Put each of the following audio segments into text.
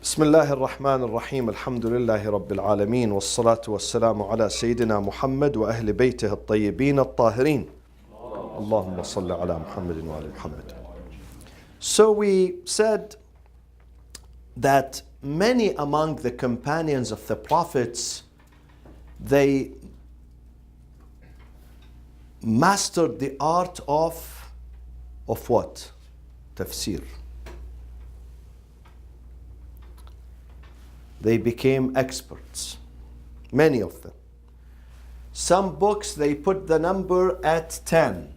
بسم الله الرحمن الرحيم الحمد لله رب العالمين والصلاة والسلام على سيدنا محمد وأهل بيته الطيبين الطاهرين اللهم صل على محمد وآل محمد. So we said that many among the companions of the prophets, they mastered the art of what? Tafsir. They became experts, many of them. Some books, they put the number at 10.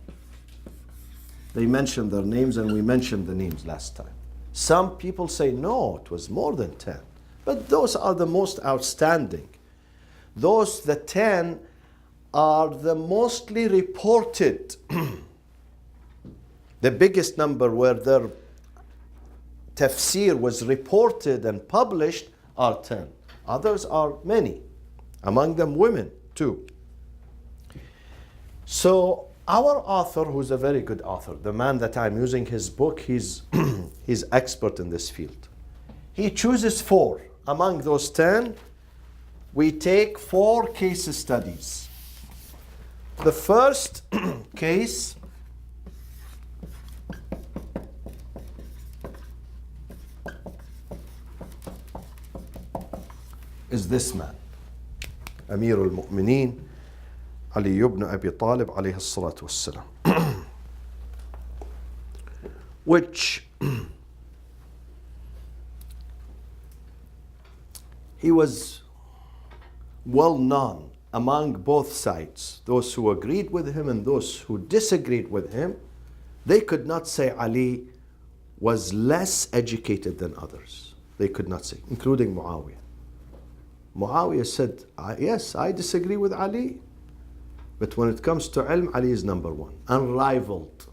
They mentioned their names, and we mentioned the names last time. Some people say, no, it was more than 10. But those are the most outstanding. The 10 are the mostly reported. The biggest number where their tafsir was reported and published are 10. Others are many, among them women too. So our author, who's a very good author, the man that I'm using his book, he's expert in this field. He chooses 4. Among those 10, we take 4 case studies. The first case is this man, Amir al-Mu'mineen, Ali ibn Abi Talib alayhi salatu wassalam, which he was well known among both sides, those who agreed with him and those who disagreed with him. They could not say Ali was less educated than others. They could not say, including Muawiyah. Muawiyah said, yes, I disagree with Ali, but when it comes to ilm, Ali is number 1, unrivaled.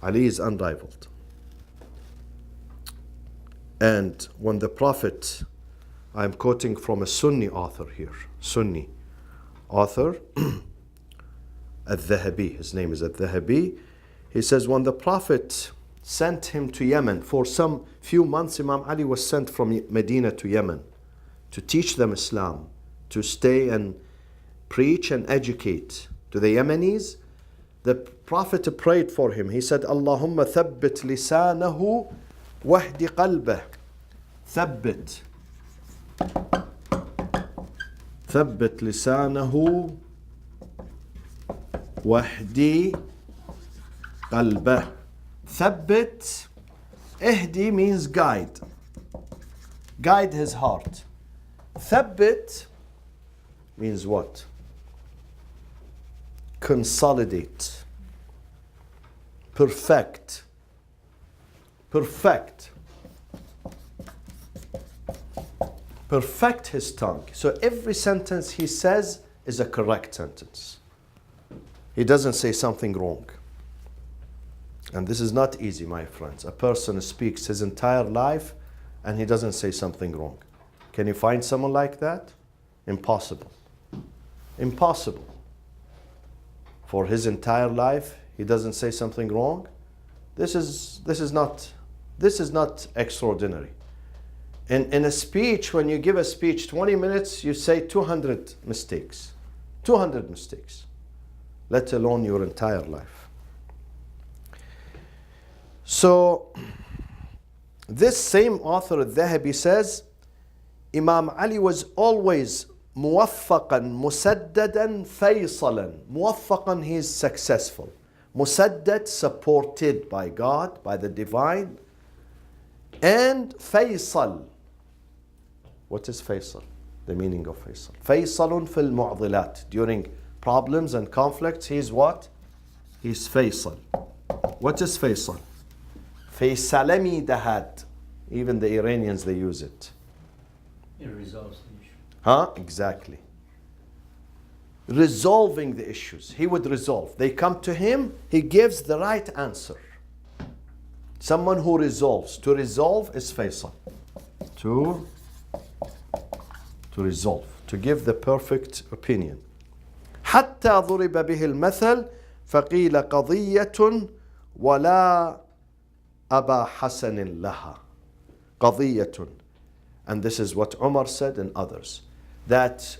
Ali is unrivaled. And when the Prophet, I'm quoting from a Sunni author here, Sunni author, Al-Dhahabi, his name is Al-Dhahabi, he says when the Prophet sent him to Yemen, for some few months Imam Ali was sent from Medina to Yemen to teach them Islam, to stay and preach and educate to the Yemenis. The Prophet prayed for him. He said, Allahumma thabbit lisanahu wahdi qalbah. Thabbit lisanahu wahdi qalbah. Thabbit, ihdi means guide. Guide his heart. Thabbit means what? Consolidate. Perfect. Perfect his tongue. So every sentence he says is a correct sentence. He doesn't say something wrong. And this is not easy, my friends. A person speaks his entire life and he doesn't say something wrong. Can you find someone like that? Impossible. Impossible. For his entire life, he doesn't say something wrong. This is not extraordinary. In a speech, when you give a speech, 20 minutes, you say 200 mistakes. 200 mistakes. Let alone your entire life. So, this same author, Al-Dhahabi, says, Imam Ali was always muwaffaqan, musaddadan, faysalan. Muwaffaqan, he is successful. Musaddad, supported by God, by the divine. And faysal. What is faysal? The meaning of faysal. Faysalun fil mu'adilat. During problems and conflicts, he is what? He is faysal. What is faysal? Faysalami dahad. Even the Iranians, they use it. It resolves the issue. Exactly. Resolving the issues. He would resolve. They come to him, he gives the right answer. Someone who resolves. To resolve is faysal. To resolve. To give the perfect opinion. حتى ضرب به المثل فقيل قضية ولا أبا حسن لها. قضية. and this is what Umar said and others, that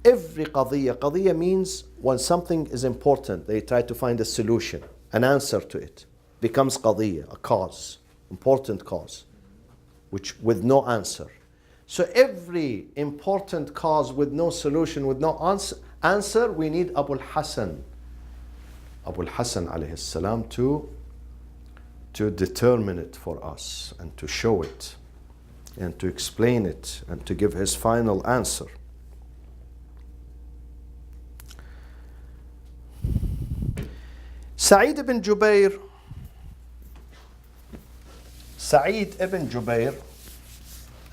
every qadiyya means when something is important, they try to find a solution, an answer to it, becomes qadiyya, a cause, important cause, which with no answer. So every important cause with no solution, with no answer, we need Abu al-Hasan alayhi salam to determine it for us and to show it and to explain it and to give his final answer. Sa'id ibn Jubair,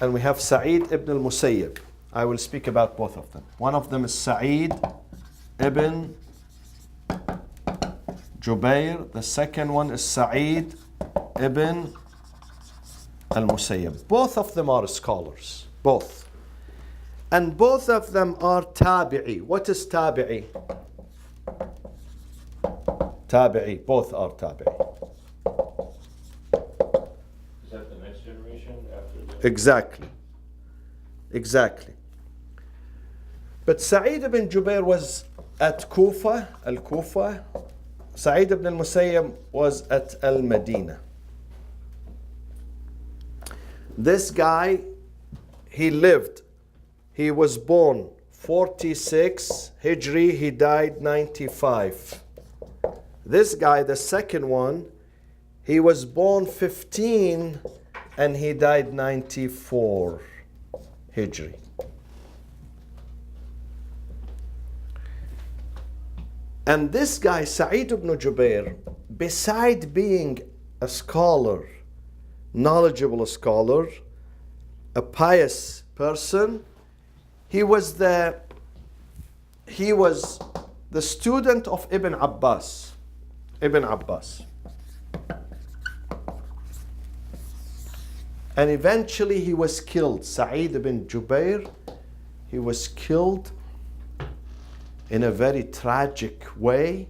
and we have Sa'id ibn al-Musayyib. I will speak about both of them. One of them is Sa'id ibn Jubair. The second one is Sa'id ibn al-Musayyib. Both of them are scholars. Both. And both of them are tabi'i. What is tabi'i? Tabi'i. Both are tabi'i. Is that the next generation after the... Exactly. But Sa'id ibn Jubair was at Kufa, al-Kufa. Sa'id ibn al-Musayyib was at al-Madinah. This guy, he was born 46 Hijri, he died 95. This guy, the second one, he was born 15 and he died 94 Hijri. And this guy, Sa'id ibn Jubair, beside being a scholar, knowledgeable scholar, a pious person, he was the student of Ibn Abbas. And eventually he was killed. Sa'id ibn Jubair, he was killed in a very tragic way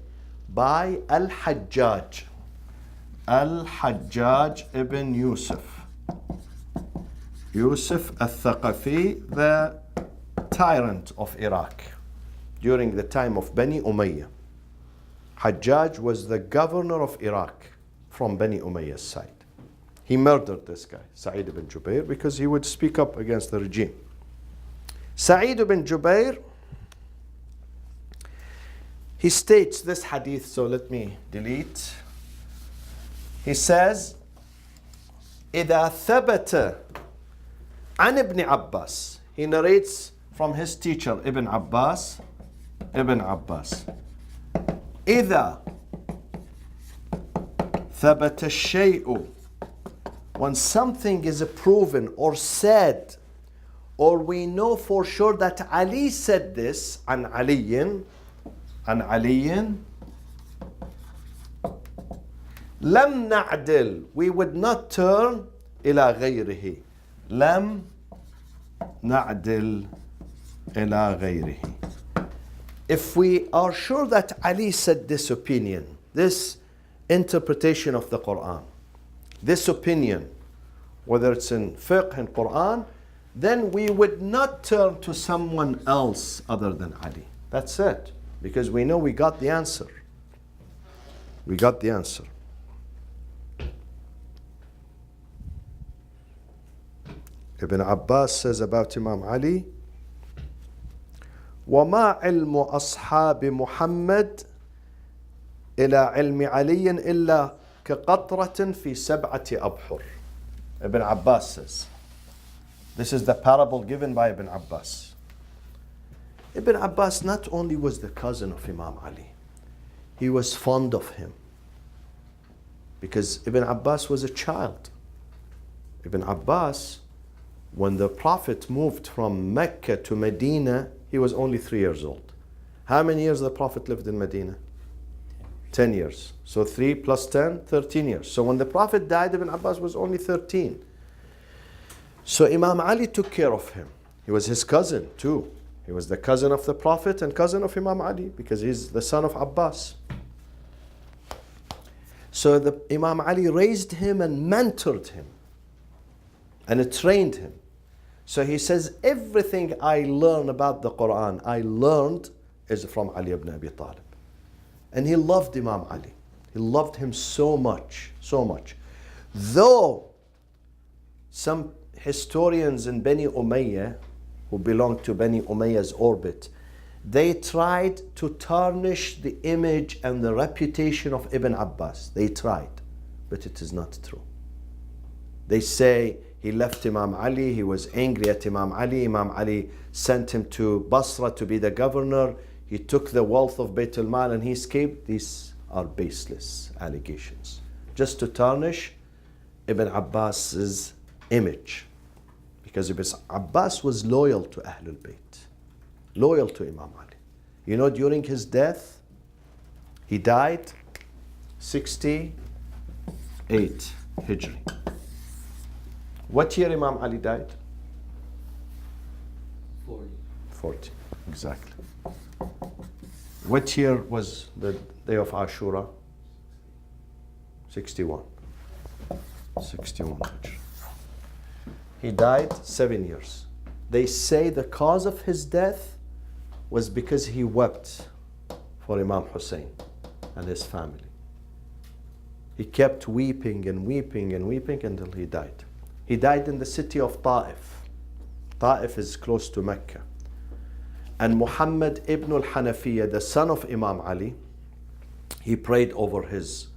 by Al-Hajjaj. Al-Hajjaj ibn Yusuf. Yusuf al-Thaqafi, the tyrant of Iraq during the time of Bani Umayyah. Hajjaj was the governor of Iraq from Bani Umayyah's side. He murdered this guy, Sa'id ibn Jubair, because he would speak up against the regime. Sa'id ibn Jubair, he states this hadith, so let me delete. He says, إِذَا ثَبَتَ عَنْ ابن عباس. He narrates from his teacher, Ibn Abbas. إِذَا ثَبَتَ الشَّيْءُ. When something is proven or said, or we know for sure that Ali said this, عن علي, لم نعدل, we would not turn إلى غيره. لم نعدل إلى غيره. If we are sure that Ali said this opinion, this interpretation of the Quran, this opinion, whether it's in fiqh and Quran, then we would not turn to someone else other than Ali. That's it. Because we know we got the answer. Ibn Abbas says about Imam Ali, وَمَا عِلْمُ أَصْحَابِ مُحَمَّدٍ إِلَى عِلْمِ عَلِيٍّ إِلَّا كَقَطْرَةٍ فِي سَبْعَةِ أَبْحُرٍ. Ibn Abbas says. This is the parable given by Ibn Abbas. Ibn Abbas not only was the cousin of Imam Ali, he was fond of him. Because Ibn Abbas was a child. Ibn Abbas, when the Prophet moved from Mecca to Medina, he was only 3 years old. How many years the Prophet lived in Medina? 10 years. So 3 plus 10, 13 years. So when the Prophet died, Ibn Abbas was only 13. So Imam Ali took care of him. He was his cousin too. He was the cousin of the Prophet and cousin of Imam Ali because he's the son of Abbas. So the Imam Ali raised him and mentored him and trained him. So he says, everything I learn about the Quran, I learned is from Ali ibn Abi Talib. And he loved Imam Ali. He loved him so much, so much. Though some historians in Bani Umayyah, who belonged to Bani Umayyah's orbit, they tried to tarnish the image and the reputation of Ibn Abbas. They tried, but it is not true. They say he left Imam Ali, he was angry at Imam Ali. Imam Ali sent him to Basra to be the governor. He took the wealth of Bayt al-Mal and he escaped. These are baseless allegations, just to tarnish Ibn Abbas's image. Because Ibn Abbas was loyal to Ahlul Bayt, loyal to Imam Ali. You know, during his death, he died 68 Hijri. What year Imam Ali died? 40, exactly. What year was the day of Ashura? 61. 61 Hijri. He died 7 years. They say the cause of his death was because he wept for Imam Hussein and his family. He kept weeping and weeping and weeping until he died. He died in the city of Ta'if. Ta'if is close to Mecca. And Muhammad ibn al-Hanafiyyah, the son of Imam Ali, he prayed over his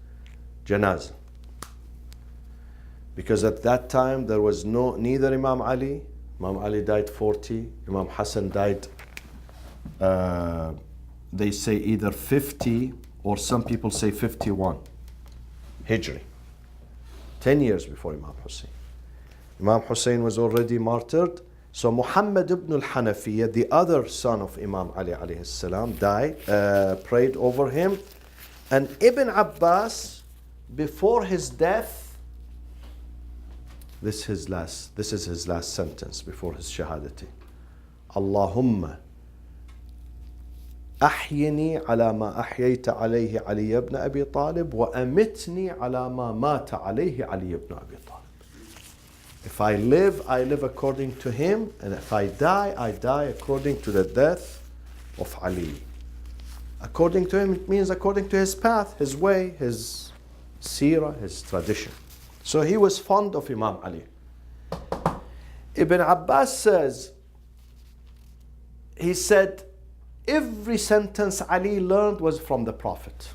janazah. Because at that time there was neither Imam Ali. Imam Ali died 40. Imam Hassan died, they say either 50 or some people say 51 Hijri. 10 years before Imam Hussein. Imam Hussein was already martyred. So Muhammad ibn al-Hanafiyyah, the other son of Imam Ali alayhi salam, died, prayed over him. And Ibn Abbas, before his death, this is his last sentence before his shahadati. Allahumma أحيني على ما أحييت عليه علي بن أبي طالب وأمتني على ما مات عليه علي بن أبي طالب. If I live according to him, and if I die according to the death of Ali. According to him, it means according to his path, his way, his seerah, his tradition. So he was fond of Imam Ali. Ibn Abbas says, he said, every sentence Ali learned was from the Prophet.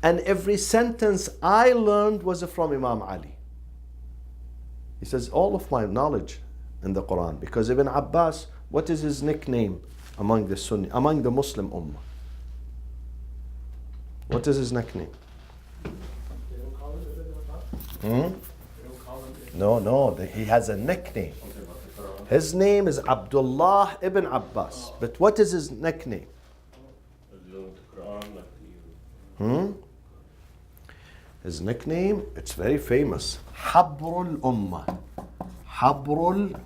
And every sentence I learned was from Imam Ali. He says, all of my knowledge in the Quran. Because Ibn Abbas, what is his nickname among the Sunni, among the Muslim Ummah? What is his nickname? They don't call it Ibn Abbas? Hmm? They don't call it Ibn No, he has a nickname. His name is Abdullah ibn Abbas. But what is his nickname? His nickname, it's very famous. Habrul Ummah. Habrul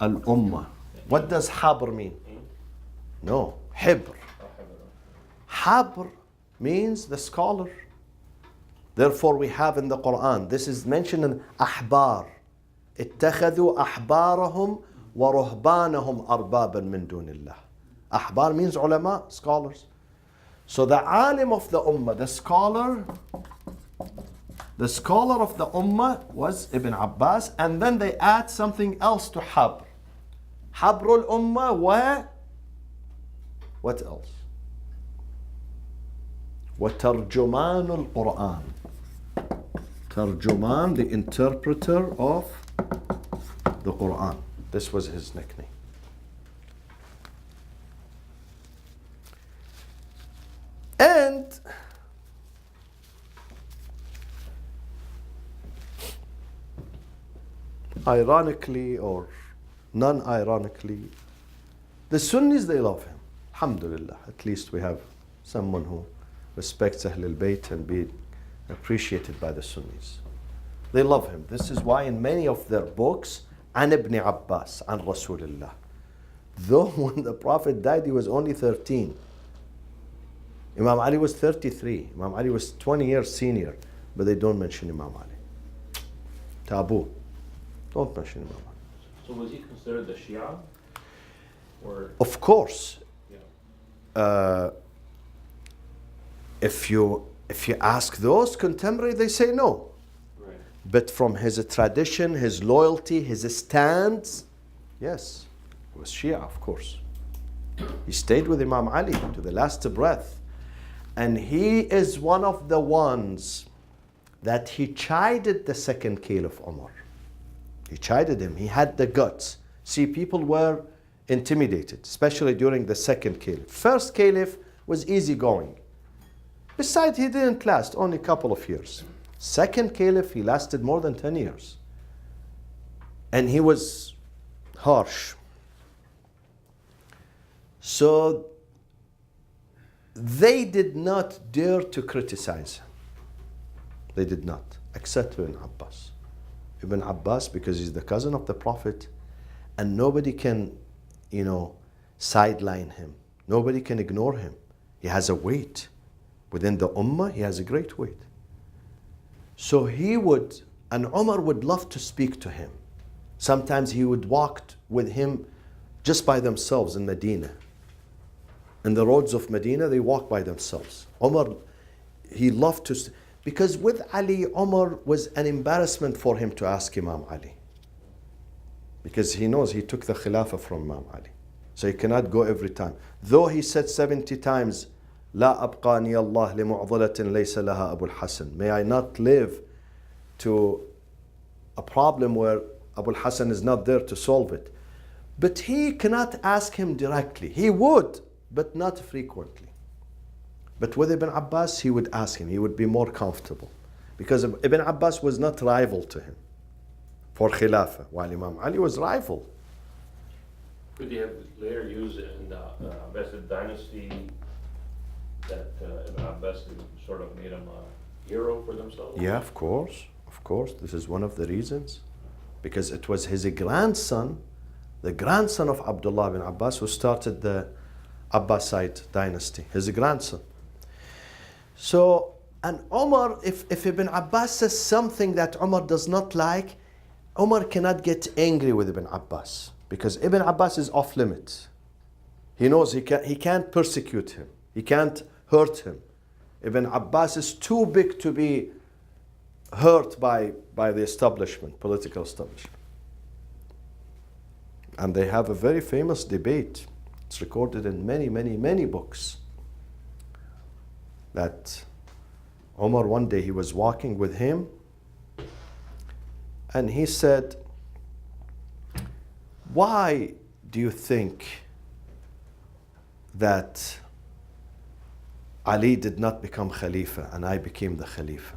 al-Ummah. What does Habr mean? No, Hibr. Habr means the scholar. Therefore we have in the Quran, this is mentioned in Ahbar. اتخذوا أحبارهم ورهبانهم أربابا من دون الله. Ahbar means ulama, scholars. So the alim of the ummah, the scholar of the ummah was Ibn Abbas, and then they add something else to Habr. Habrul ummah wa what else? وترجمان القرآن. Tarjuman, the interpreter of the Quran. This was his nickname. And ironically or non-ironically, the Sunnis, they love him. Alhamdulillah, at least we have someone who respects Ahlul Bayt and be appreciated by the Sunnis. They love him. This is why in many of their books, An Ibn Abbas, An Rasulullah. Though when the Prophet died, he was only 13. Imam Ali was 33. Imam Ali was 20 years senior, but they don't mention Imam Ali. Taboo. Don't mention Imam Ali. So was he considered the Shia? Or, Of course, yeah. if you ask those contemporary, they say no. Right. But from his tradition, his loyalty, his stands, yes, he was Shia, of course. He stayed with Imam Ali to the last breath. And he is one of the ones that he chided the second Caliph Umar. He chided him. He had the guts. See, people were intimidated, especially during the second Caliph. First Caliph was easygoing. Besides, he didn't last, only a couple of years. Second Caliph, he lasted more than 10 years. And he was harsh. So they did not dare to criticize him. They did not, except Ibn Abbas. Ibn Abbas, because he's the cousin of the Prophet, and nobody can, sideline him. Nobody can ignore him. He has a weight. Within the Ummah, he has a great weight. So and Umar would love to speak to him. Sometimes he would walk with him just by themselves in Medina. In the roads of Medina, they walk by themselves. Umar, he loved to, because with Ali, Umar was an embarrassment for him to ask Imam Ali. Because he knows he took the Khilafah from Imam Ali. So he cannot go every time. Though he said 70 times, لا أبقاني الله لمعضلة ليس لها أبو الحسن. May I not live to a problem where Abu al-Hasan is not there to solve it. But he cannot ask him directly. He would, but not frequently. But with Ibn Abbas, he would ask him. He would be more comfortable. Because Ibn Abbas was not rival to him for Khilafah, while Imam Ali was rival. Could they have later used it in the Abbasid dynasty that Ibn Abbas sort of made him a hero for themselves? Yeah, of course. Of course. This is one of the reasons. Because it was his grandson, the grandson of Abdullah bin Abbas, who started the Abbasid dynasty. His grandson. So, and Umar, if Ibn Abbas says something that Umar does not like, Umar cannot get angry with Ibn Abbas. Because Ibn Abbas is off limits. He knows he can't persecute him. He can't hurt him. Ibn Abbas is too big to be hurt by the establishment, political establishment. And they have a very famous debate. It's recorded in many, many, many books. That Umar, one day he was walking with him, and he said, why do you think that Ali did not become Khalifa and I became the Khalifa?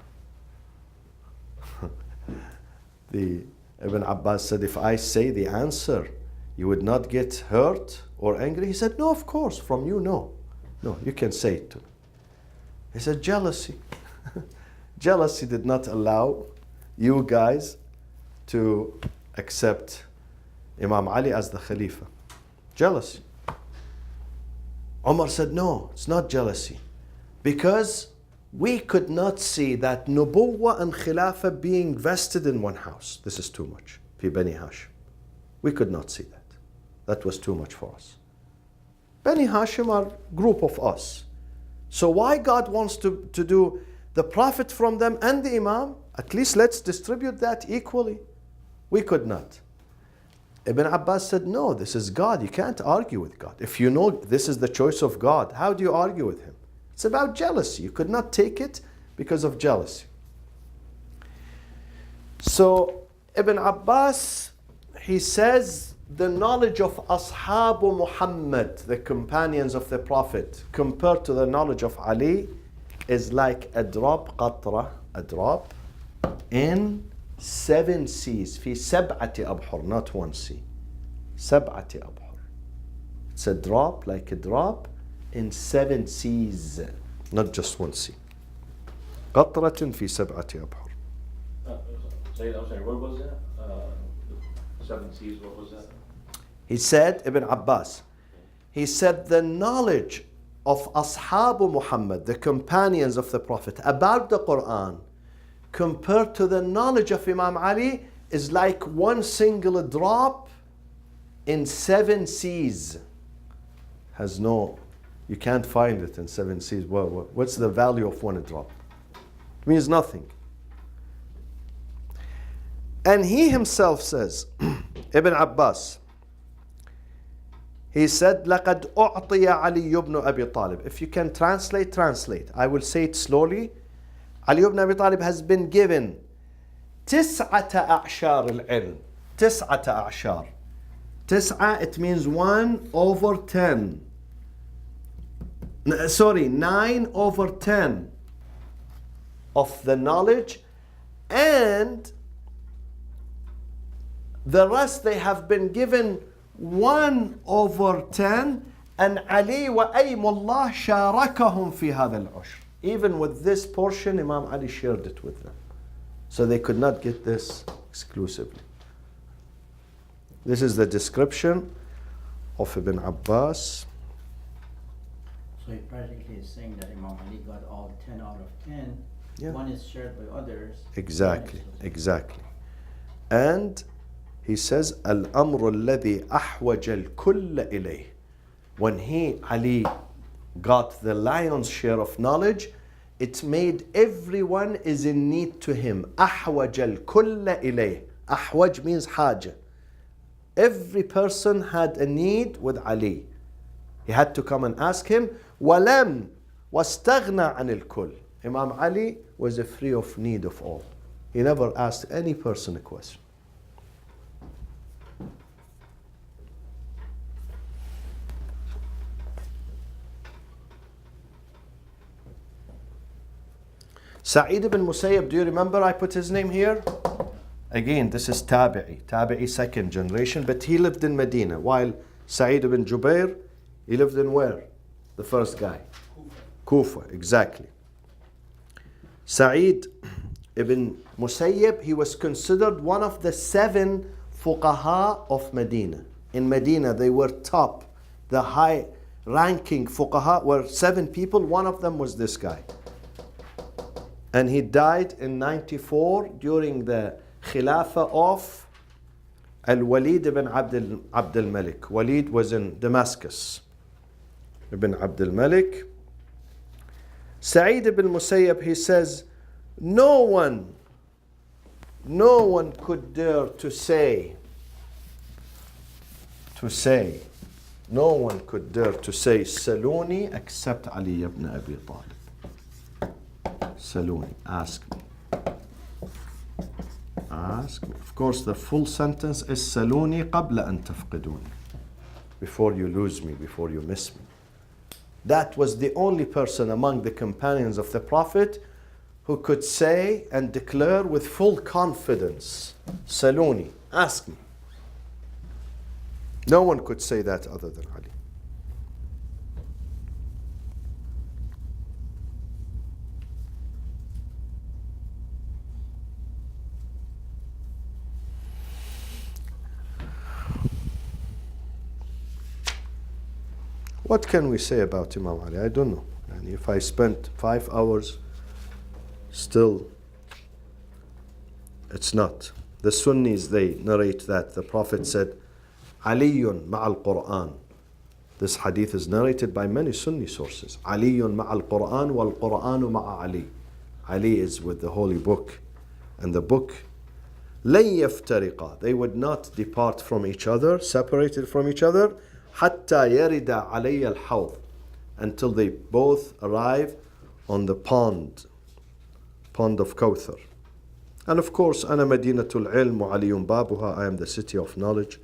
Ibn Abbas said, if I say the answer, you would not get hurt or angry? He said, no, of course, from you, no. No, you can say it to me. He said, jealousy. Jealousy did not allow you guys to accept Imam Ali as the Khalifa. Jealousy. Umar said, no, it's not jealousy. Because we could not see that Nubuwwah and Khilafah being vested in one house. This is too much. Fi Bani Hashim. We could not see that. That was too much for us. Bani Hashim are a group of us. So why God wants to do the Prophet from them and the Imam? At least let's distribute that equally. We could not. Ibn Abbas said, no, this is God. You can't argue with God. If you know this is the choice of God, how do you argue with him? It's about jealousy. You could not take it because of jealousy. So Ibn Abbas, he says, the knowledge of Ashabu Muhammad, the companions of the Prophet, compared to the knowledge of Ali, is like a drop, qatra, a drop, in 7 seas. في سبعة أبحر, not one sea. سبعة أبحر. It's a drop, like a drop, in 7 seas, not just one sea. قطرة في 7 أبحر. Say, I'm sorry, what was that? The 7 seas, what was that? He said, Ibn Abbas, he said the knowledge of Ashabu Muhammad, the companions of the Prophet, about the Quran, compared to the knowledge of Imam Ali, is like one single drop in 7 seas. Has no, you can't find it in 7 seas. Well, what's the value of 1 drop? It means nothing. And he himself says, Ibn Abbas, he said, لَقَدْ أُعْطِيَ عَلِيُّ بْنُ أَبِي طَالِبٍ. If you can translate, translate. I will say it slowly. Ali ibn Abi Talib has been given تسعة أعشار العلم. تسعة أعشار. تسعة, it means 1/10. Sorry, 9/10 of the knowledge, and the rest they have been given 1/10, and Ali وأيم الله شاركهم في هذا العشر. Even with this portion, Imam Ali shared it with them. So they could not get this exclusively. This is the description of Ibn Abbas. So he practically is saying that Imam Ali got all 10 out of 10. Yeah. One is shared by others. Exactly, exactly. And he says, الأمر الذي أحوج الكل إليه. When Ali got the lion's share of knowledge, it made everyone is in need to him. أحوج الكل إليه. أحوج means حاجة. Every person had a need with Ali. He had to come and ask him. ولم واستغنى عن الكل. Imam Ali was free of need of all. He never asked any person a question. Sa'id ibn Musayyib, do you remember I put his name here? Again, this is Tabi'i, second generation, but he lived in Medina, while Sa'id ibn Jubair, he lived in where? The first guy. Kufa, exactly. Sa'id ibn Musayyib, he was considered one of the 7 fuqaha of Medina. In Medina, they were top, the high ranking fuqaha were 7 people, one of them was this guy. And he died in 94 during the Khilafah of Al-Walid ibn Abdul Malik. Walid was in Damascus. Ibn Abdul Malik. Sa'id ibn Musayyib, he says, no one could dare to say, no one could dare to say Saluni except Ali ibn Abi Talib. Saluni, ask me. Ask me. Of course, the full sentence is Saluni qabla an tafqiduni. Before you lose me, before you miss me. That was the only person among the companions of the Prophet who could say and declare with full confidence, Saluni, ask me. No one could say that other than Ali. What can we say about Imam Ali? I don't know. And if I spent 5 hours, still, it's not. The Sunnis, they narrate that the Prophet said, Aliyun ma'al Qur'an. This hadith is narrated by many Sunni sources. Aliyun ma'al Qur'an wal Qur'anu ma'a Ali. Ali is with the Holy Book. And the book, لن يفترقا. They would not depart from each other, separated from each other, حتى يرد علي الحوض, until they both arrive on the pond of Kawthar. And of course, أنا مدينة العلم وعلي بابها, I am the city of knowledge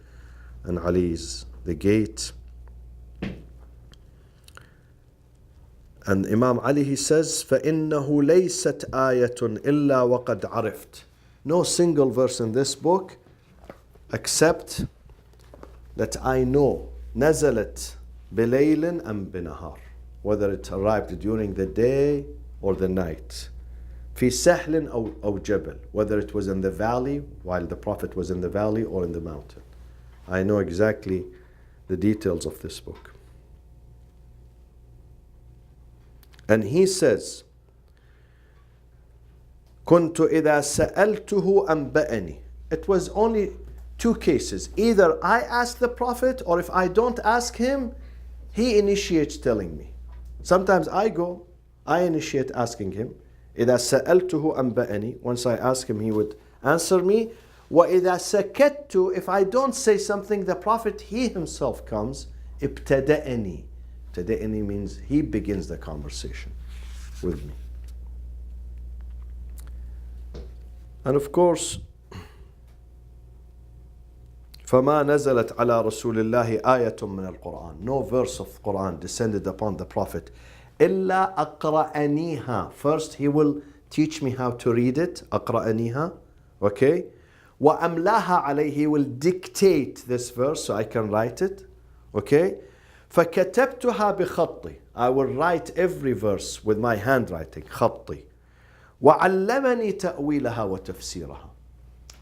and Ali is the gate. And Imam Ali, he says, فإنه ليست آية إلا وقد عرفت. No single verse in this book except that I know نزلت بليل أم بنهار, whether it arrived during the day or the night. في سهل أو جبل, whether it was in the valley while the Prophet was in the valley or in the mountain. I know exactly the details of this book. And he says, كنت إذا سألته أنبأني. It was only two cases. Either I ask the Prophet, or if I don't ask him, he initiates telling me. Sometimes I initiate asking him. إذا سألته أنبأني. Once I ask him, he would answer me. وإذا سكت, if I don't say something, the Prophet, he himself comes. ابتدأني. ابتدأني means he begins the conversation with me. And of course, فما نزلت على رسول الله آية من القرآن. No verse of Quran descended upon the Prophet. إلا أقرأنيها. First he will teach me how to read it. أقرأنيها. Okay. وأملاها عليه. He will dictate this verse so I can write it. Okay. فكتبتها بخطي. I will write every verse with my handwriting. خطي. وعلمني تأويلها وتفسيرها.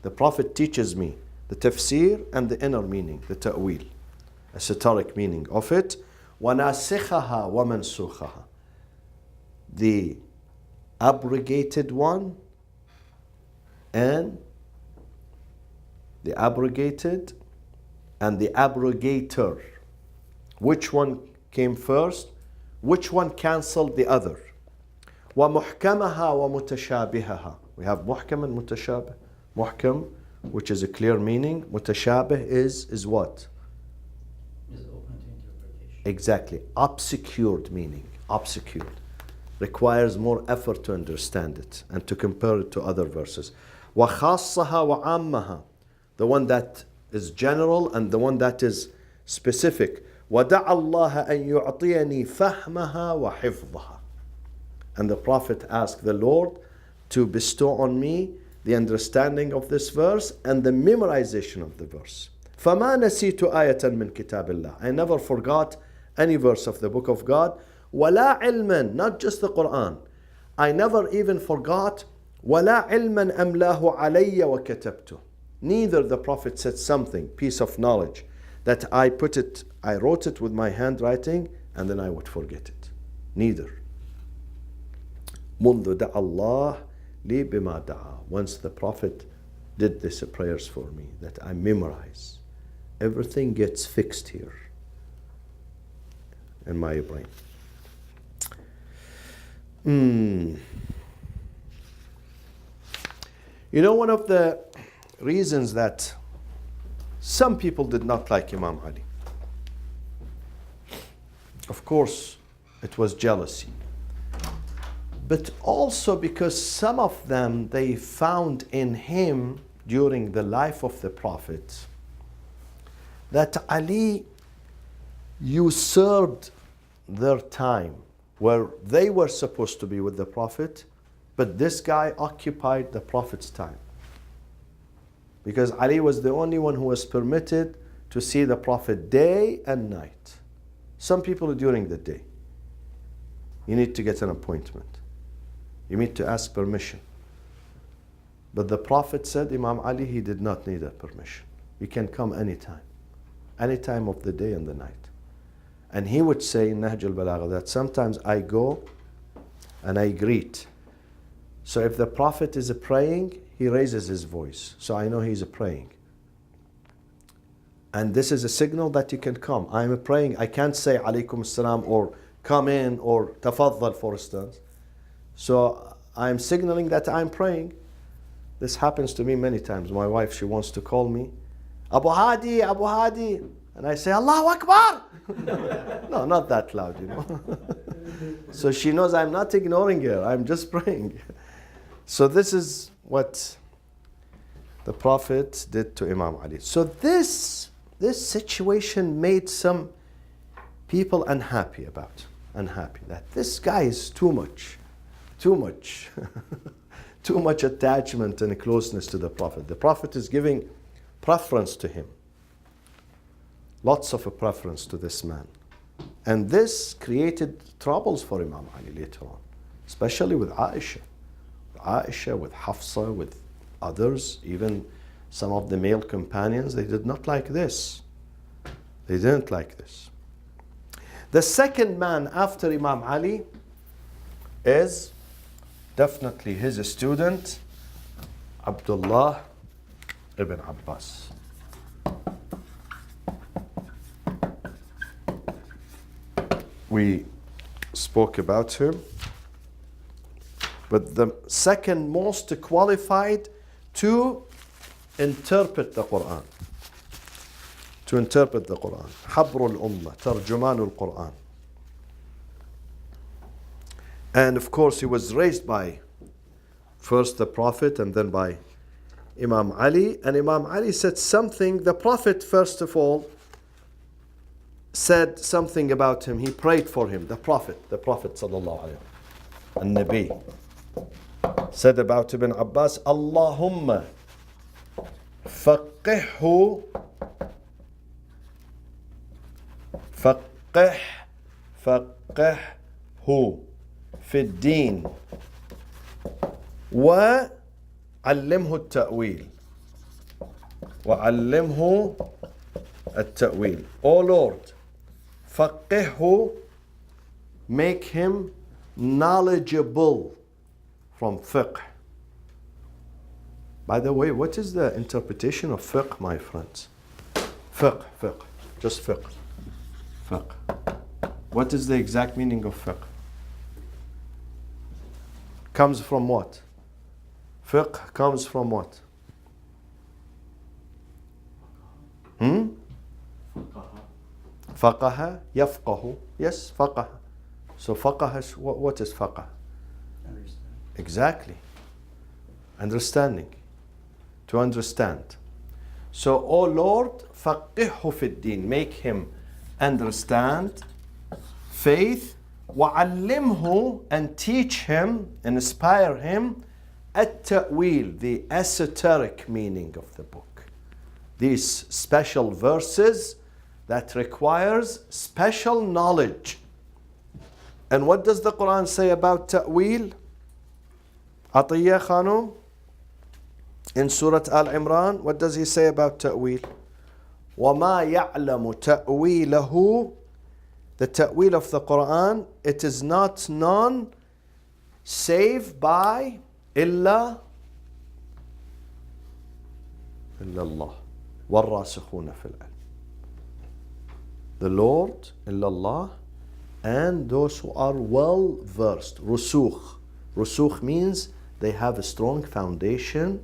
The Prophet teaches me the tafsir and the inner meaning, the ta'wil, esoteric meaning of it. وَنَاسِخَهَا وَمَنْسُوخَهَا. The abrogated one and the abrogated and the abrogator. Which one came first? Which one cancelled the other? وَمُحْكَمَهَا وَمُتَشَابِهَهَا. We have muhkam and mutashabih. Muhkam, which is a clear meaning. Mutashabih is what? Is open to interpretation. Exactly. Obscured meaning. Obscured. Requires more effort to understand it and to compare it to other verses. وَخَاصَّهَا وَعَامَّهَا. The one that is general and the one that is specific. وَدَعَ اللَّهَ أَن يُعْطِيَنِي فَهْمَهَا وَحِفْظَهَا. And the Prophet asked the Lord to bestow on me the understanding of this verse and the memorization of the verse. فَمَا نَسِيتُ آيَةً مِّن كِتَابِ اللَّهِ. I never forgot any verse of the book of God. وَلَا عِلْمًا. Not just the Quran. I never even forgot. وَلَا عِلْمًا أَمْلَاهُ عَلَيَّ وَكَتَبْتُ. Neither the Prophet said something, piece of knowledge, that I wrote it with my handwriting and then I would forget it. Neither. منذ دعا الله لي بما دعا. Once the Prophet did these prayers for me, that I memorize. Everything gets fixed here in my brain. You know, one of the reasons that some people did not like Imam Ali, of course, it was jealousy. But also because some of them, they found in him during the life of the Prophet that Ali usurped their time where they were supposed to be with the Prophet, but this guy occupied the Prophet's time. Because Ali was the only one who was permitted to see the Prophet day and night. Some people during the day. You need to get an appointment. You need to ask permission. But the Prophet said, Imam Ali, he did not need a permission. You can come anytime. Any time of the day and the night. And he would say in Nahj al-Balagha that sometimes I go and I greet. So if the Prophet is praying, he raises his voice. So I know he's praying. And this is a signal that you can come. I'm praying. I can't say alaykum as-salam or come in or tafaddal, for instance. So I'm signaling that I'm praying. This happens to me many times. My wife, she wants to call me, Abu Hadi, Abu Hadi. And I say, Allahu Akbar. No, not that loud, you know. So she knows I'm not ignoring her. I'm just praying. So this is what the Prophet did to Imam Ali. So this situation made some people unhappy that this guy is too much too much attachment and closeness to the Prophet. The Prophet is giving preference to him, lots of a preference to this man, and this created troubles for Imam Ali later on, especially with Aisha, with Hafsa, with others, even some of the male companions. They did not like this. They didn't like this. The second man after Imam Ali is definitely his student, Abdullah ibn Abbas. we spoke about him. But the second most qualified to interpret the Quran. To interpret the Quran. حبر الأمة ترجمان القرآن. And of course he was raised by first the Prophet and then by Imam Ali. And Imam Ali said something. The Prophet first of all said something about him. He prayed for him. The Prophet sallallahu alaihi wasallam, Nabi, said about Ibn Abbas, Allahumma faqihhu فقهه في الدين وعلمه التأويل. O Lord, فقهه, make him knowledgeable from fiqh. By the way, what is the interpretation of fiqh, my friends? Fiqh, just fiqh. Fiqh. What is the exact meaning of fiqh? Comes from what? Fiqh comes from what? فقه يفقه. Yes, فقه. So فقه is, what is فقه? Understand. Exactly. Understanding. To understand. So, O Lord, فقهه في الدين, make him understand faith, وعلمه, and teach him, inspire him, التأويل, the esoteric meaning of the book. These special verses that requires special knowledge. And what does the Quran say about ta'wil? Atiyya Khanum, in Surah Al-Imran, what does he say about ta'wil? وَمَا يَعْلَمُ تَأْوِيلَهُ. The ta'wil of the Quran, it is not known save by إِلَّا اللَّهِ وَالرَّاسِخُونَ فِي الْعِلْمِ. The Lord, illallah, and those who are well versed. Rusukh. Rusukh means they have a strong foundation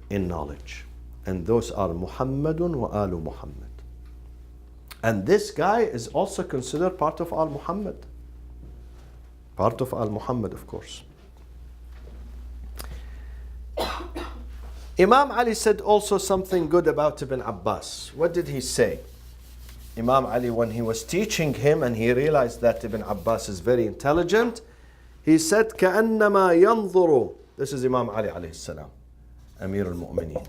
in knowledge. And those are Muhammadun wa Alu Muhammad. And this guy is also considered part of Al Muhammad. Part of Al Muhammad, of course. Imam Ali said also something good about Ibn Abbas. What did he say? Imam Ali, when he was teaching him and he realized that Ibn Abbas is very intelligent, he said, كَأَنَّمَا يَنظُرُ. This is Imam Ali alayhi salam, Amir al-Mu'mineen.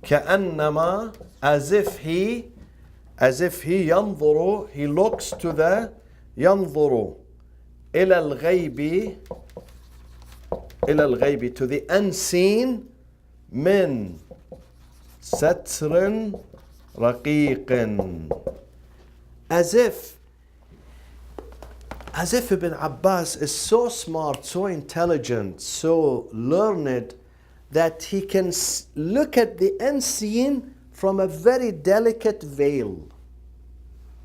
كَأَنَّمَا, as if he ينظر, he looks to the ينظر إلى الغيب, to the unseen, من ستر رقيق. As if Ibn Abbas is so smart, so intelligent, so learned, that he can look at the unseen from a very delicate veil.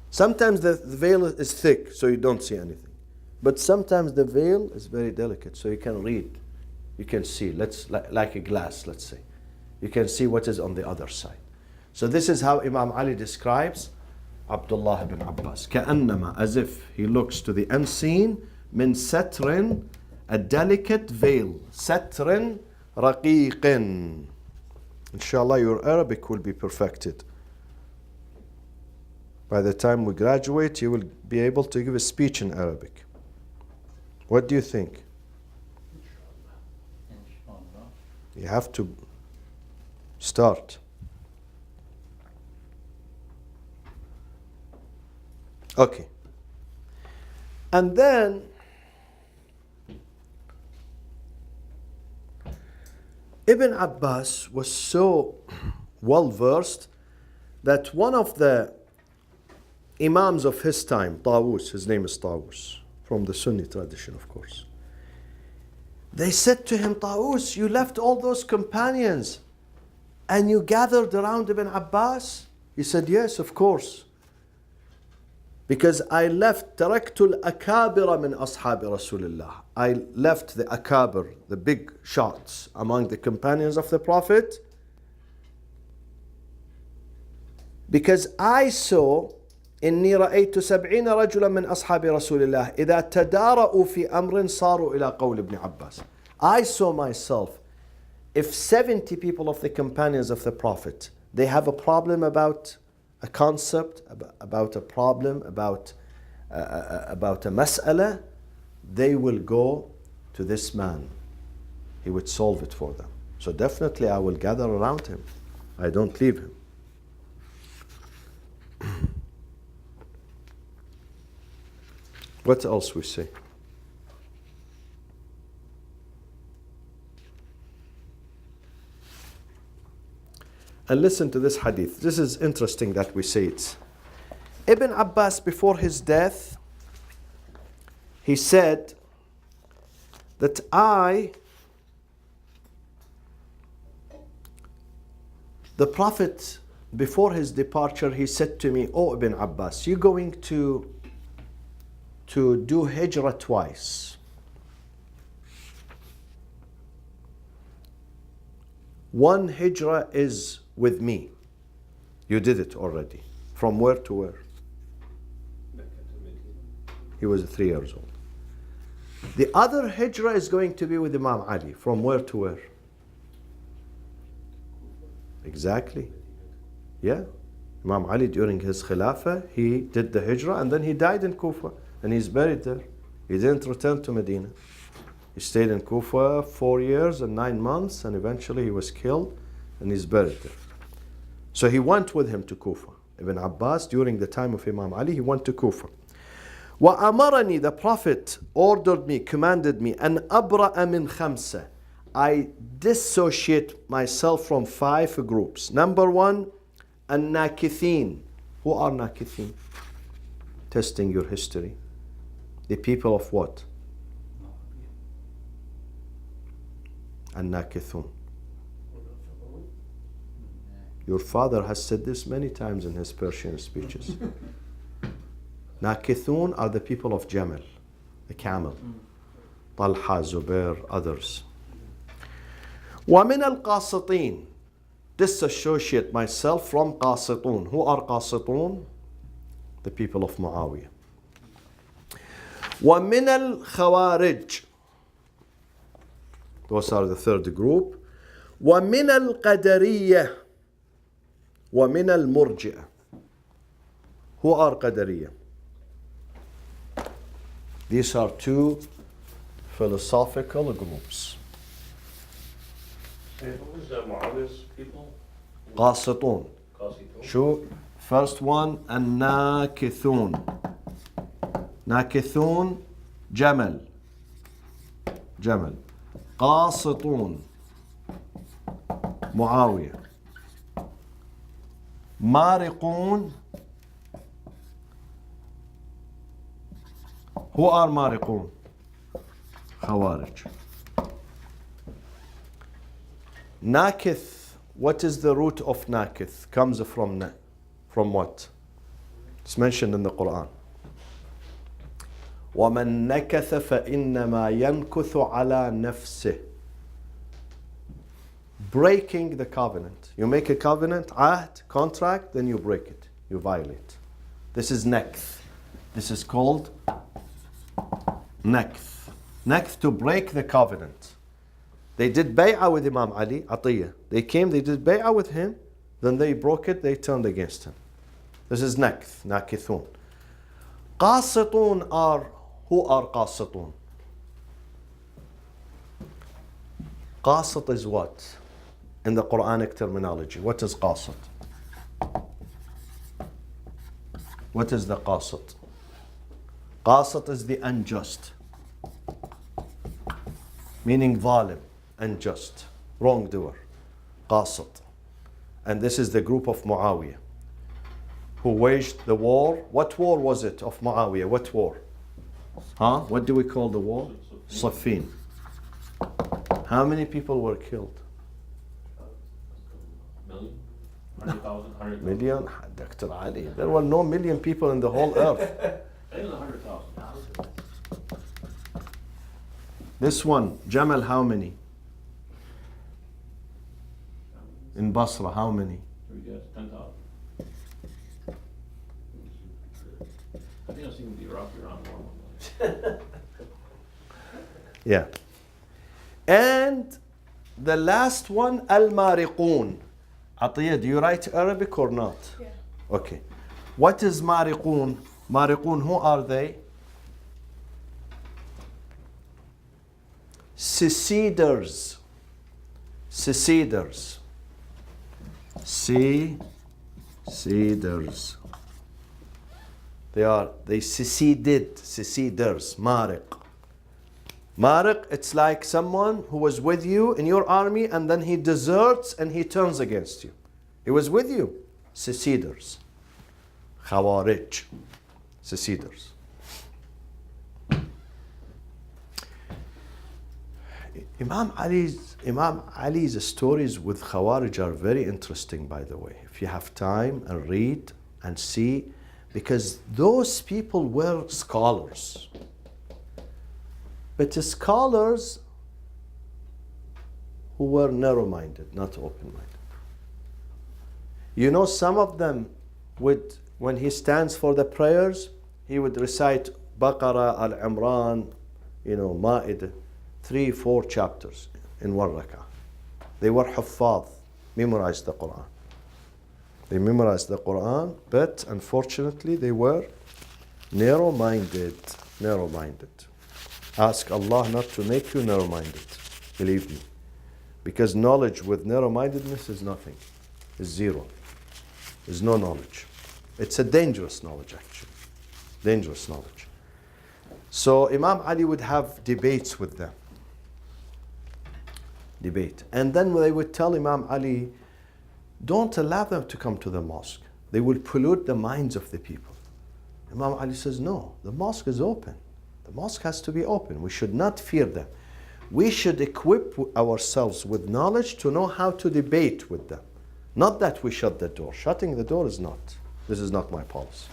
Sometimes the veil is thick, so you don't see anything. But sometimes the veil is very delicate, so you can read. You can see, like a glass, let's say. You can see what is on the other side. So this is how Imam Ali describes Abdullah ibn Abbas. كأنما, as if he looks to the unseen, من ستر, a delicate veil. ستر رقيق. Inshallah, your Arabic will be perfected. By the time we graduate, you will be able to give a speech in Arabic. What do you think? Inshallah. You have to start. Okay. And then Ibn Abbas was so well versed that one of the Imams of his time, Tawus, his name is Tawus, from the Sunni tradition, of course. They said to him, Tawus, you left all those companions and you gathered around Ibn Abbas? He said, yes, of course. Because I left تركت الأكابر من أصحاب رسول الله. I left the akabir, the big shots among the companions of the Prophet, because I saw إني رأيت 70 رجلا من أصحاب رسول الله إذا تدارأوا في أمر صاروا إلى قول ابن عباس. I saw myself, if 70 people of the companions of the Prophet, they have a problem about a concept, about a problem, about a mas'ala, they will go to this man. He would solve it for them. So definitely I will gather around him. I don't leave him. What else we say? And listen to this hadith. This is interesting that we say it. Ibn Abbas, before his death, he said that the Prophet, before his departure, he said to me, "Oh Ibn Abbas, you're going to do hijrah twice. One hijrah is with me. You did it already. From where to where?" He was 3 years old. The other hijrah is going to be with Imam Ali. From where to where? Exactly. Yeah. Imam Ali, during his khilafah, he did the hijrah and then he died in Kufa. And he's buried there. He didn't return to Medina. He stayed in Kufa 4 years and 9 months, and eventually he was killed and he's buried there. So he went with him to Kufa. Ibn Abbas, during the time of Imam Ali, he went to Kufa. وَأَمَرَنِي, the Prophet ordered me, commanded me, أَنْ أَبْرَأَ مِنْ خَمْسَةٍ, I dissociate myself from 5 groups. Number 1, الناكثين. Who are nakithin? Testing your history. The people of what? الناكثون. Your father has said this many times in his Persian speeches. Nakithun are the people of Jamal, the camel. Talha, Zubair, others. وَمِنَ الْقَاسِطِينَ, disassociate myself from قاسطون. Who are قاسطون? The people of Muawiyah. وَمِنَ الْخَوَارِجِ, those are the third group. وَمِنَ الْقَدَرِيَّةِ وَمِنَ الْمُرْجِئَةِ. Who are Qadariyah? These are 2 philosophical groups. Who was Muawiyah's people? قاسطون. شو first one الناكثون. ناكثون جمل. قاسطون معاوية. مارقون. Who are مارقون? خوارج. Nakith, what is the root of nakith? Comes from what? It's mentioned in the Quran. وَمَن نَكَثَ فَإِنَّمَا يَنْكُثُ عَلَى نَفْسِهِ. Breaking the covenant. You make a covenant, ahd, contract, then you break it. You violate. This is nakth. This is called nakth. Nakth, to break the covenant. They did bay'ah with Imam Ali, Atiyah. They came, they did bay'ah with him, then they broke it, they turned against him. This is nakth, nakithun. Qasitun are, who are qasitun? Qasit is what? In the Qur'anic terminology, what is qasit? What is the qasit? Qasit is the unjust, meaning zalim, unjust, wrongdoer, qasit. And this is the group of Muawiyah, who waged the war. What war was it of Muawiyah? What war? What do we call the war? Saffin. How many people were killed? 100,000. Million? Dr. Ali, there were no million people in the whole earth. I think it was 100,000. This one, Jamal, how many? In Basra, how many? We guess 10,000. I think I've seen the Iraqi around more. Yeah. And the last one, Al-Mariqun. Atiyah, do you write Arabic or not? Yeah. Okay. What is Mariqun? Mariqun, who are they? Seceders. Seceders. Seceders. They seceded. Seceders. Mariq. Mariq, it's like someone who was with you in your army and then he deserts and he turns against you. He was with you. Seceders. Khawarij. Seceders. Imam Ali's stories with Khawarij are very interesting, by the way. If you have time and read and see, because those people were scholars. But scholars who were narrow-minded, not open-minded. You know, some of them would, when he stands for the prayers, he would recite Baqarah, Al-Imran, Ma'idah, 3-4 chapters in one rak'ah. They were huffaz, memorized the Quran. They memorized the Quran, but unfortunately they were narrow-minded. Ask Allah not to make you narrow-minded, believe me. Because knowledge with narrow-mindedness is nothing, is zero. There's no knowledge. It's a dangerous knowledge, actually. Dangerous knowledge. So Imam Ali would have debates with them. Debate. And then they would tell Imam Ali, don't allow them to come to the mosque. They will pollute the minds of the people. Imam Ali says, no, the mosque is open. The mosque has to be open. We should not fear them. We should equip ourselves with knowledge to know how to debate with them. Not that we shut the door. Shutting the door is not. This is not my policy.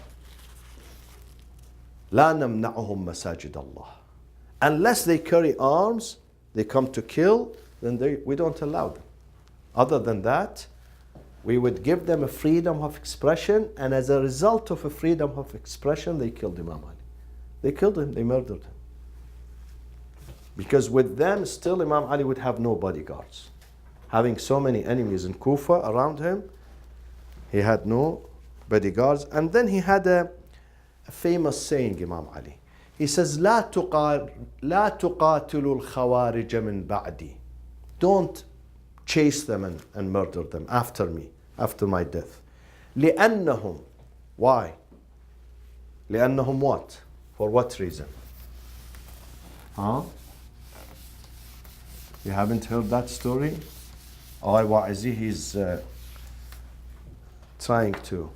لا نمنعهم مساجد الله. Unless they carry arms, they come to kill, then we don't allow them. Other than that, we would give them a freedom of expression, and as a result of a freedom of expression, they killed Imam Ali. They killed him, they murdered him. Because with them, still Imam Ali would have no bodyguards. Having so many enemies in Kufa around him, he had no bodyguards. And then he had a famous saying, Imam Ali. He says, لا تقاتلوا الخوارج من بعدي. Don't chase them and murder them after me, after my death. لأنهم. Why? لأنهم what? For what reason? Huh? You haven't heard that story? Wa'izi, he's trying to.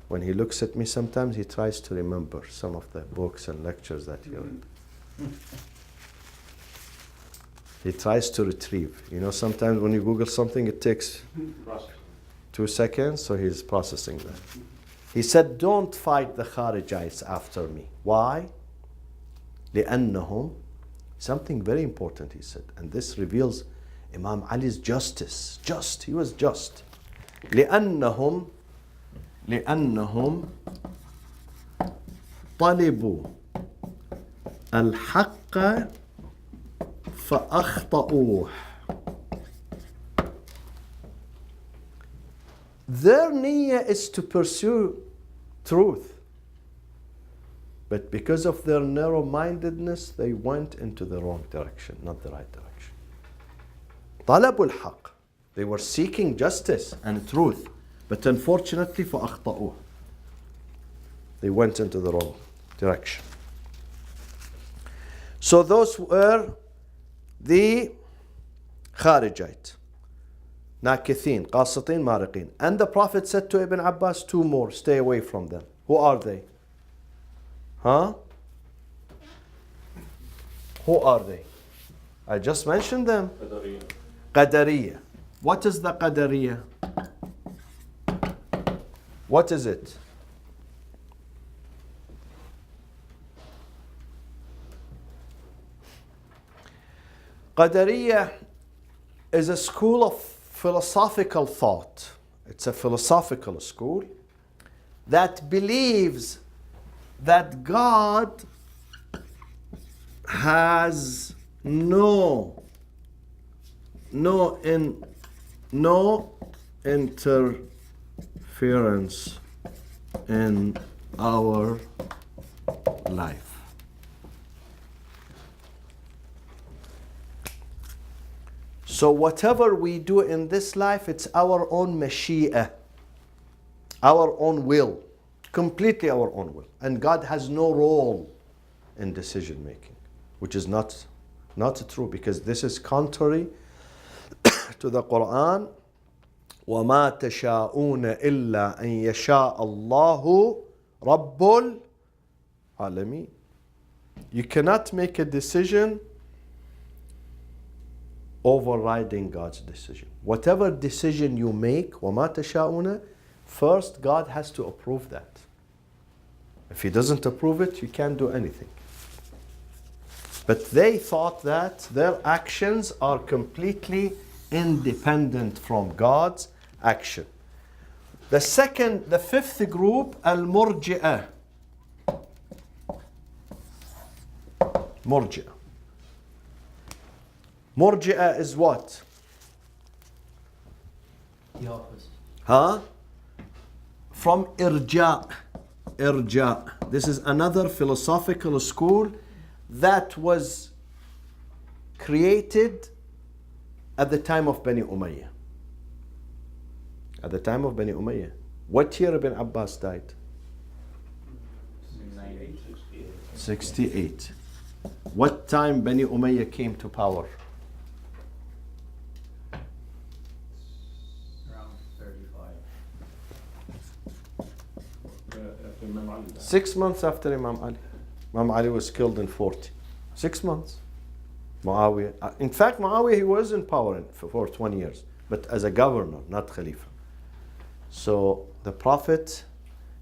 When he looks at me sometimes, he tries to remember some of the books and lectures that he read. He tries to retrieve. Sometimes when you Google something, it takes 2 seconds, so he's processing that. He said, don't fight the Kharijites after me. Why? لأنهم, something very important, he said, and this reveals Imam Ali's justice. He was just. لأنهم طلبوا الحق فأخطأوه. Their niyyah is to pursue truth. But because of their narrow-mindedness, they went into the wrong direction, not the right direction. طلبوا الحق. They were seeking justice and truth. But unfortunately, فأخطأوه. They went into the wrong direction. So those were the Kharijite. Nakithin, Qasitin, Mariqin. And the Prophet said to Ibn Abbas, 2 more, stay away from them. Who are they? Huh? Who are they? I just mentioned them. Qadariyah. What is the Qadariyah? What is it? Qadariyya is a school of philosophical thought. It's a philosophical school that believes that God has no interference in our life. So whatever we do in this life, it's our own mashi'ah, our own will, completely our own will. And God has no role in decision making, which is not true, because this is contrary to the Quran. وَمَا تَشَاءُونَ إِلَّا أَن يَشَاءَ اللَّهُ رَبُّ الْعَالَمِينَ. You cannot make a decision overriding God's decision. Whatever decision you make, وَمَا تَشَاءُونَ, first God has to approve that. If He doesn't approve it, you can't do anything. But they thought that their actions are completely independent from God's action. The fifth group, al-murji'ah. Murji'ah. Murji'ah is what? The opposite. From irja. Irja. This is another philosophical school that was created at the time of Bani Umayyah. At the time of Bani Umayyah. What year Ibn Abbas died? 68. What time Bani Umayyah came to power? Around 35. 6 months after Imam Ali. Imam Ali was killed in 40. 6 months. Muawiyah. In fact, Muawiyah, he was in power for 20 years, but as a governor, not Khalifa. So the Prophet,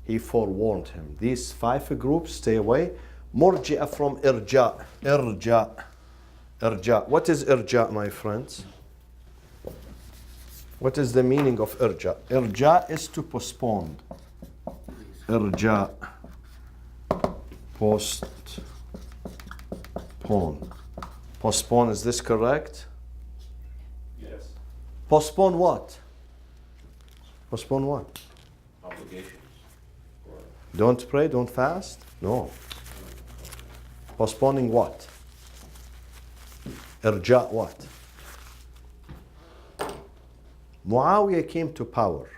he forewarned him. These 5 groups, stay away. Murji'ah from irja. Irja. Irja. What is irja, my friends? What is the meaning of irja? Irja is to postpone. Irja. Postpone. Postpone, is this correct? Yes. Postpone what? Postpone what? Obligations. Don't pray, don't fast? No. Postponing what? Irja what? Muawiyah came to power.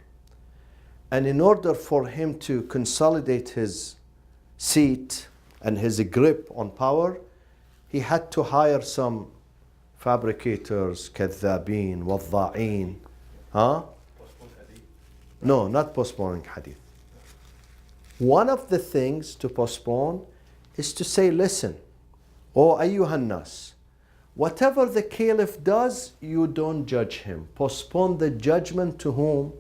And in order for him to consolidate his seat and his grip on power, he had to hire some fabricators, kadhabin, wadda'in. No, not postponing hadith. One of the things to postpone is to say, listen, O ayyuhan nas, whatever the caliph does, you don't judge him. Postpone the judgment to whom?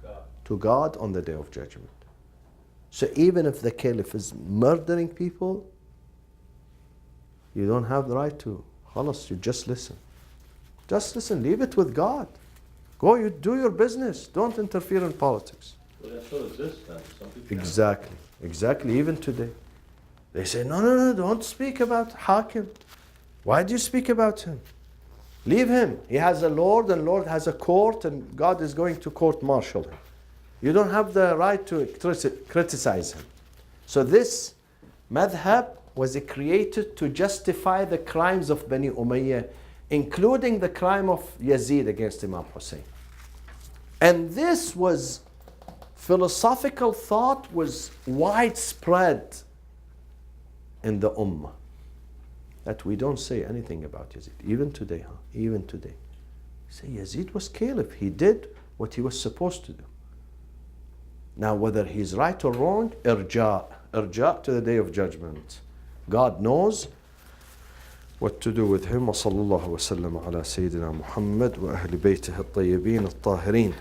God. To God on the day of judgment. So even if the caliph is murdering people, you don't have the right to. Khalas, you just listen. Just listen, leave it with God. Go, you do your business. Don't interfere in politics. Well, that still exists then. Some people Exactly. Exactly, even today. They say, no, don't speak about Hakim. Why do you speak about him? Leave him. He has a Lord, and Lord has a court, and God is going to court-martial him. You don't have the right to criticize him. So this madhab was created to justify the crimes of Bani Umayyah, including the crime of Yazid against Imam Hussein. And this was, philosophical thought was widespread in the ummah. That we don't say anything about Yazid, even today, even today. Say Yazid was caliph, he did what he was supposed to do. Now whether he's right or wrong, irja to the day of judgment. God knows what to do with him. وصلى الله وسلم على سيدنا محمد وأهل بيته الطيبين الطاهرين.